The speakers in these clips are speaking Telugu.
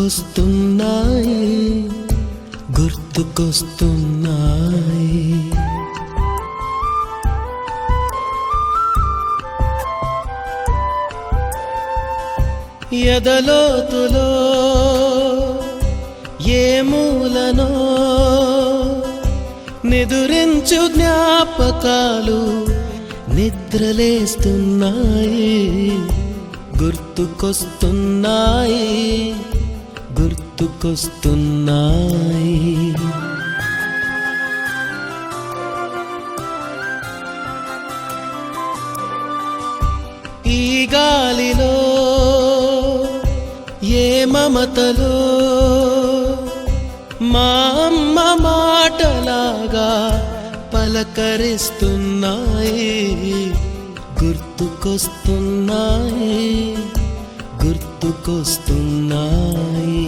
గుర్తుకొస్తున్నాయి గుర్తుకొస్తున్నాయి. ఎదలోతులో ఏ మూలనో నిదురించు జ్ఞాపకాలు నిద్రలేస్తున్నాయి గుర్తుకొస్తున్నాయి గుర్తుకొస్తున్నాయి. ఈ గాలిలో ఏ మమతలో మా అమ్మ మాటలాగా పలకరిస్తున్నాయి గుర్తుకొస్తున్నాయి గుర్తుకొస్తున్నాయి.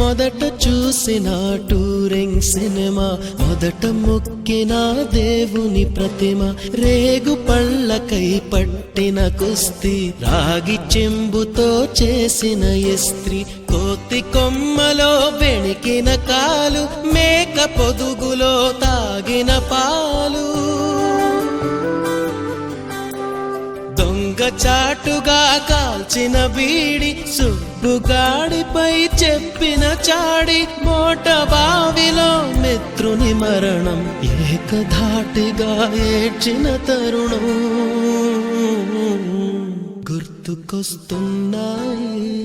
మొదట చూసిన టూరింగ్ సినిమా, మొదట మొక్కిన దేవుని ప్రతిమ, రేగు పళ్ళకై పట్టిన కుస్తీ, రాగి చెంబుతో చేసిన ఇస్త్రీ, కోతి కొమ్మలో బెణికిన కాలు, మేక పొదుగులో తాగిన పాలు, దొంగ చాటుగా కాల్చిన బీడి, సుబ్బుగాడిపై చెప్పిన చాడి, మోట బావిలో మిత్రుని మరణం, ఏకధాటిగా ఏడ్చిన తరుణం గుర్తుకొస్తున్నాయి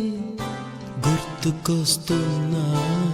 గుర్తుకొస్తున్నాయి.